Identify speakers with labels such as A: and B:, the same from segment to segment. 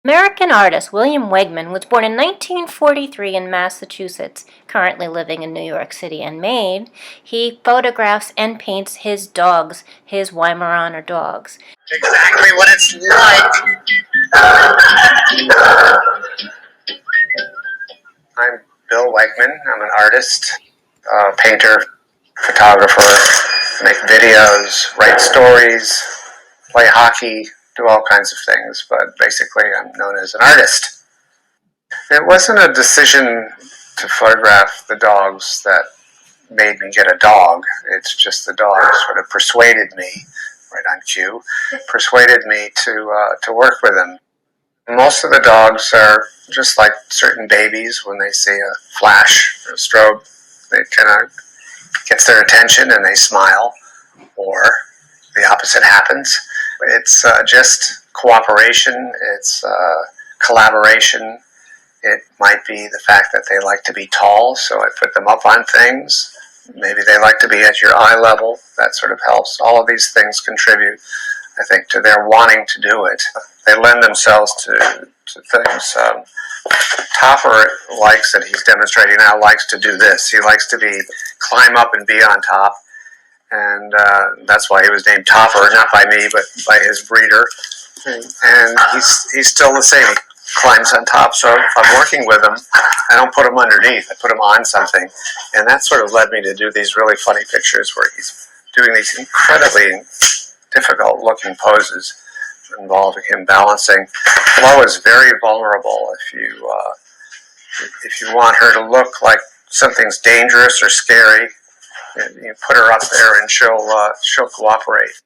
A: American artist William Wegman was born in 1943 in Massachusetts, currently living in New York City and Maine. He photographs and paints his dogs, his Weimaraner dogs.
B: Exactly what it's like. I'm Bill Wegman. I'm an artist, painter, photographer, make videos, write stories, play hockey, do all kinds of things, but basically I'm known as an artist. It wasn't a decision to photograph the dogs that made me get a dog. It's just the dogs sort of persuaded me, right on cue, persuaded me to work with them. Most of the dogs are just like certain babies. When they see a flash or a strobe, it kind of gets their attention and they smile, or the opposite happens. It's just cooperation, it's collaboration. It might be the fact that they like to be tall, so I put them up on things. Maybe they like to be at your eye level. That sort of helps. All of these things contribute, I think, to their wanting to do it. They lend themselves to things. Topper likes, that he's demonstrating now, likes to do this. He likes to climb up and be on top. And that's why he was named Topper, not by me, but by his breeder. And he's still the same. He climbs on top. So if I'm working with him, I don't put him underneath. I put him on something. And that sort of led me to do these really funny pictures where he's doing these incredibly difficult-looking poses involving him balancing. Flo is very vulnerable. If you want her to look like something's dangerous or scary, you put her up there and she'll cooperate.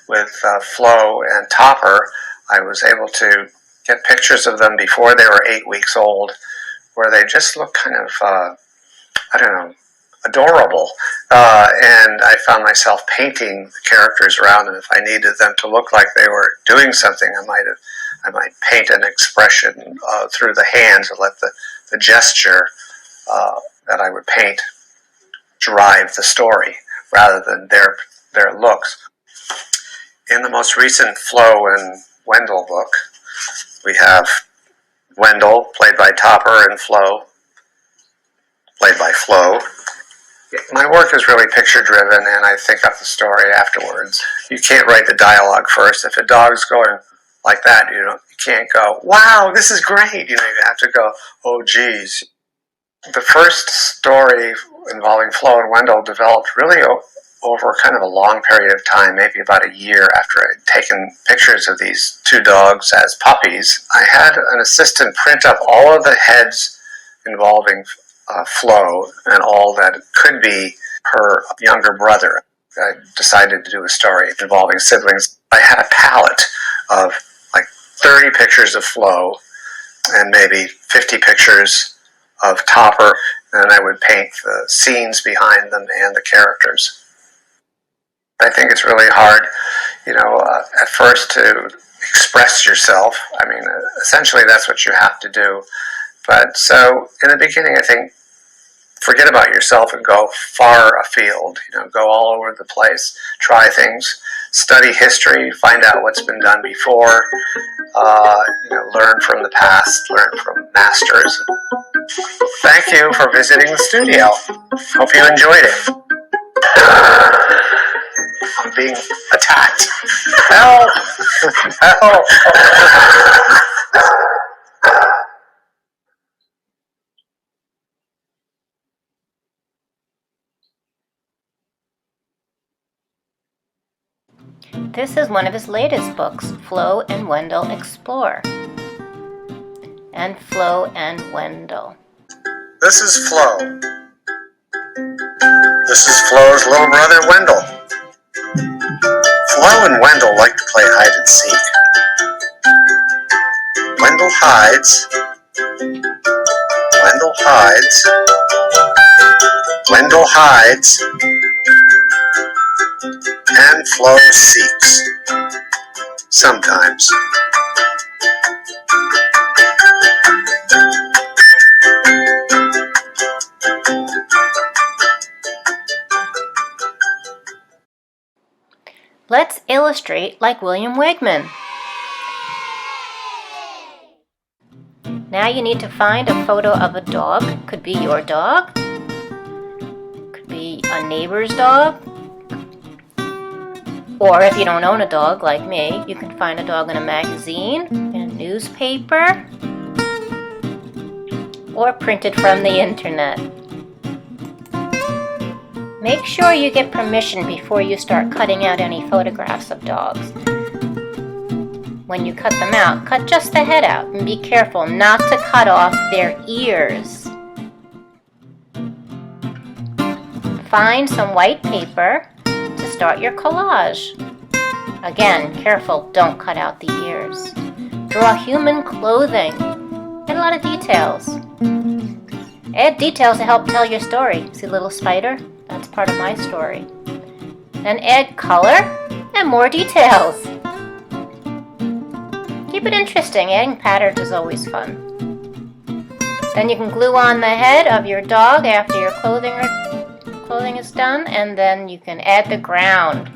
B: With Flo and Topper, I was able to get pictures of them before they were 8 weeks old, where they just look kind of, adorable. And I found myself painting the characters around them. If I needed them to look like they were doing something, I might paint an expression through the hands and let the gesture that I would paint drive the story rather than their looks. In the most recent Flo and Wendell book, we have Wendell, played by Topper, and Flo, played by Flo. My work is really picture-driven, and I think up the story afterwards. You can't write the dialogue first. If a dog's going like that, you can't go, wow, this is great. You have to go, oh, geez. The first story involving Flo and Wendell developed really over kind of a long period of time, maybe about a year after I'd taken pictures of these two dogs as puppies. I had an assistant print up all of the heads involving Flo and all that could be her younger brother. I decided to do a story involving siblings. I had a palette of like 30 pictures of Flo and maybe 50 pictures of Topper, and I would paint the scenes behind them and the characters. I think it's really hard, at first to express yourself. I mean, essentially that's what you have to do. But so in the beginning, I think, forget about yourself and go far afield, go all over the place, try things, study history, find out what's been done before, learn from the past, learn from masters. Thank you for visiting the studio. Hope you enjoyed it. I'm being attacked. Help! Help!
A: This is one of his latest books, Flo and Wendell Explore. And Flo and Wendell.
B: This is Flo. This is Flo's little brother, Wendell. Flo and Wendell like to play hide and seek. Wendell hides. Wendell hides. Wendell hides. And Flo seeks. Sometimes.
A: Let's illustrate like William Wegman. Now you need to find a photo of a dog. Could be your dog. Could be a neighbor's dog. Or if you don't own a dog like me, you can find a dog in a magazine, in a newspaper, or printed from the internet. Make sure you get permission before you start cutting out any photographs of dogs. When you cut them out, cut just the head out and be careful not to cut off their ears. Find some white paper to start your collage. Again, careful, don't cut out the ears. Draw human clothing. Add a lot of details. Add details to help tell your story. See little spider? That's part of my story. Then add color and more details. Keep it interesting. Adding patterns is always fun. Then you can glue on the head of your dog after your clothing is done, and then you can add the ground.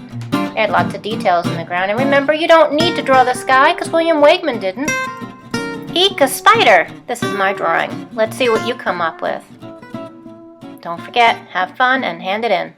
A: Add lots of details in the ground. And remember, you don't need to draw the sky because William Wegman didn't. Eek, a spider! This is my drawing. Let's see what you come up with. Don't forget, have fun and hand it in.